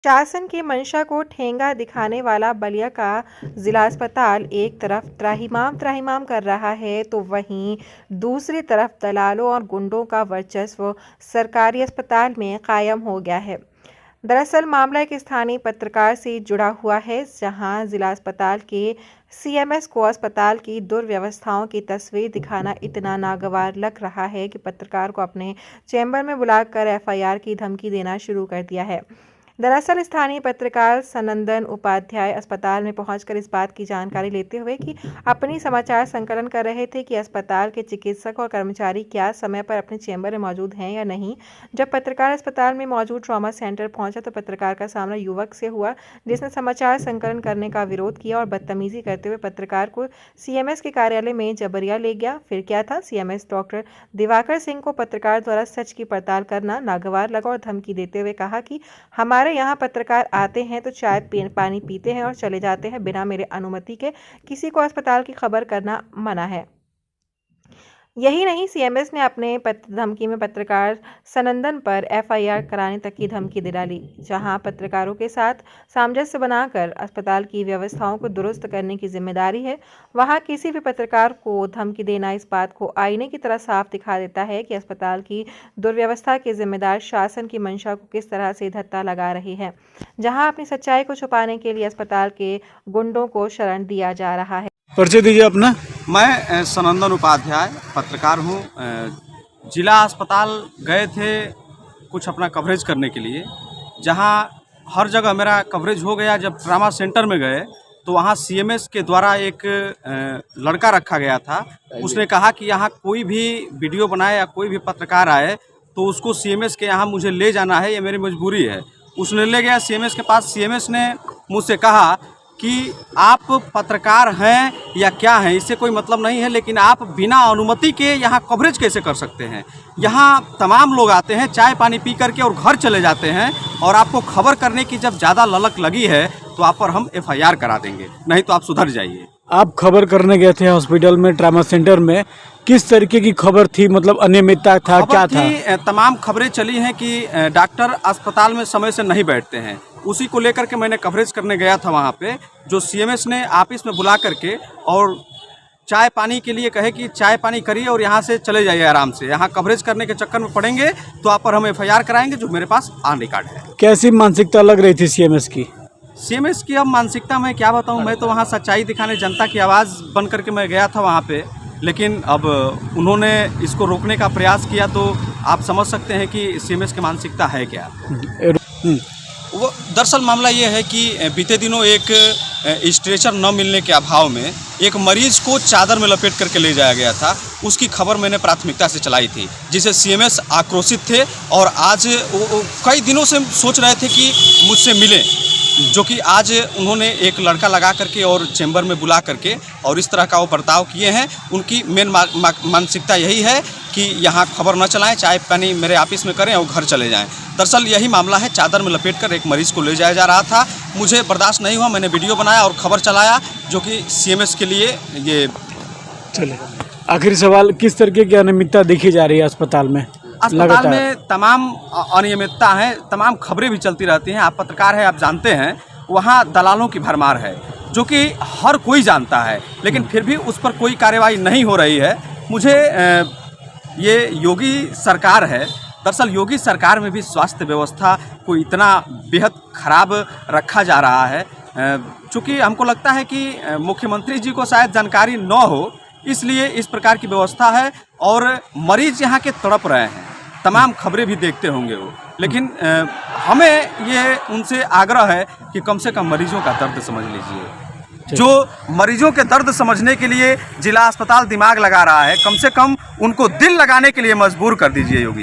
शासन की मंशा को ठेंगा दिखाने वाला बलिया का जिला अस्पताल एक तरफ त्राहिमाम कर रहा है तो वहीं दूसरी तरफ दलालों और गुंडों का वर्चस्व सरकारी अस्पताल में कायम हो गया है। दरअसल मामला एक स्थानीय पत्रकार से जुड़ा हुआ है, जहां जिला अस्पताल के सीएमएस को अस्पताल की दुर्व्यवस्थाओं की तस्वीर दिखाना इतना नागवार लग रहा है कि पत्रकार को अपने चैम्बर में बुलाकर एफआईआर की धमकी देना शुरू कर दिया है। दरअसल स्थानीय पत्रकार सनंदन उपाध्याय अस्पताल में पहुंचकर इस बात की जानकारी लेते हुए कि अपनी समाचार संकलन कर रहे थे कि अस्पताल के चिकित्सक और कर्मचारी क्या समय पर अपने चैम्बर में मौजूद हैं या नहीं। जब पत्रकार अस्पताल में मौजूद ट्रॉमा सेंटर पहुंचा तो पत्रकार का सामना युवक से हुआ, जिसने समाचार संकलन करने का विरोध किया और बदतमीजी करते हुए पत्रकार को सीएमएस के कार्यालय में जबरिया ले गया। फिर क्या था, सीएमएस डॉक्टर दिवाकर सिंह को पत्रकार द्वारा सच की पड़ताल करना नागवार लगा और धमकी देते हुए कहा कि हमारे यहाँ पत्रकार आते हैं तो चाय पानी पीते हैं और चले जाते हैं, बिना मेरे अनुमति के किसी को अस्पताल की खबर करना मना है। यही नहीं, सीएमएस ने अपने धमकी में पत्रकार सनंदन पर एफआईआर कराने तक की धमकी दे डाली। जहां पत्रकारों के साथ सामंजस्य बनाकर अस्पताल की व्यवस्थाओं को दुरुस्त करने की जिम्मेदारी है, वहां किसी भी पत्रकार को धमकी देना इस बात को आईने की तरह साफ दिखा देता है कि अस्पताल की दुर्व्यवस्था के जिम्मेदार शासन की मंशा को किस तरह से धत्ता लगा रही है, जहां अपनी सच्चाई को छुपाने के लिए अस्पताल के गुंडों को शरण दिया जा रहा है। परिचय दीजिए अपना। मैं सनंदन उपाध्याय पत्रकार हूँ। जिला अस्पताल गए थे कुछ अपना कवरेज करने के लिए, जहाँ हर जगह मेरा कवरेज हो गया। जब ट्रामा सेंटर में गए तो वहाँ सीएमएस के द्वारा एक लड़का रखा गया था। उसने कहा कि यहाँ कोई भी वीडियो बनाए या कोई भी पत्रकार आए तो उसको सीएमएस के यहाँ मुझे ले जाना है, ये मेरी मजबूरी है। उसने ले गया सीएमएस के पास। सीएमएस ने मुझसे कहा कि आप पत्रकार हैं या क्या हैं, इससे कोई मतलब नहीं है, लेकिन आप बिना अनुमति के यहाँ कवरेज कैसे कर सकते हैं। यहाँ तमाम लोग आते हैं, चाय पानी पी करके और घर चले जाते हैं, और आपको खबर करने की जब ज़्यादा ललक लगी है तो आप पर हम एफआईआर करा देंगे, नहीं तो आप सुधर जाइए। आप खबर करने गए थे हॉस्पिटल में, ट्रामा सेंटर में, किस तरीके की खबर थी? मतलब अनियमितता था, क्या था? तमाम खबरें चली हैं कि डॉक्टर अस्पताल में समय से नहीं बैठते हैं। उसी को लेकर के मैंने कवरेज करने गया था वहाँ पे, जो सीएमएस ने ऑफिस में बुला करके और चाय पानी के लिए कहे कि चाय पानी करिए और यहाँ से चले जाइए आराम से। यहाँ कवरेज करने के चक्कर में पड़ेंगे तो आप पर हम एफआईआर कराएंगे, जो मेरे पास ऑन रिकॉर्ड है। कैसी मानसिकता लग रही थी सीएमएस की? सीएमएस की अब मानसिकता मैं क्या बताऊँ। मैं तो वहाँ सच्चाई दिखाने, जनता की आवाज़ बन करके मैं गया था वहाँ पे, लेकिन अब उन्होंने इसको रोकने का प्रयास किया तो आप समझ सकते हैं कि सीएमएस की मानसिकता है क्या। वो दरअसल मामला ये है कि बीते दिनों एक स्ट्रेचर न मिलने के अभाव में एक मरीज को चादर में लपेट करके ले जाया गया था। उसकी खबर मैंने प्राथमिकता से चलाई थी, जिसे सीएमएस आक्रोशित थे और आज कई दिनों से सोच रहे थे कि मुझसे मिलें, जो कि आज उन्होंने एक लड़का लगा करके और चैम्बर में बुला करके और इस तरह का वो बर्ताव किए हैं। उनकी मेन मानसिकता यही है कि यहाँ खबर न चलाएं, चाय पानी मेरे ऑफिस में करें और घर चले जाएं। दरअसल यही मामला है। चादर में लपेटकर एक मरीज को ले जाया जा रहा था। मुझे बर्दाश्त नहीं हुआ, मैंने वीडियो बनाया और खबर चलाया, जो कि सीएमएस के लिए ये चले। आखिरी सवाल, किस तरीके की अनियमितता देखी जा रही है अस्पताल में? अस्पताल में तमाम अनियमितता है, तमाम खबरें भी चलती रहती हैं। आप पत्रकार हैं, आप जानते हैं, वहाँ दलालों की भरमार है, जो कि हर कोई जानता है, लेकिन फिर भी उस पर कोई कार्रवाई नहीं हो रही है। मुझे ये योगी सरकार है, दरअसल योगी सरकार में भी स्वास्थ्य व्यवस्था को इतना बेहद खराब रखा जा रहा है, चूँकि हमको लगता है कि मुख्यमंत्री जी को शायद जानकारी न हो, इसलिए इस प्रकार की व्यवस्था है। और मरीज यहाँ के तड़प रहे हैं, तमाम खबरें भी देखते होंगे वो, लेकिन हमें ये उनसे आग्रह है कि कम से कम मरीजों का दर्द समझ लीजिए। जो मरीजों के दर्द समझने के लिए जिला अस्पताल दिमाग लगा रहा है, कम से कम उनको दिल लगाने के लिए मजबूर कर दीजिए योगी।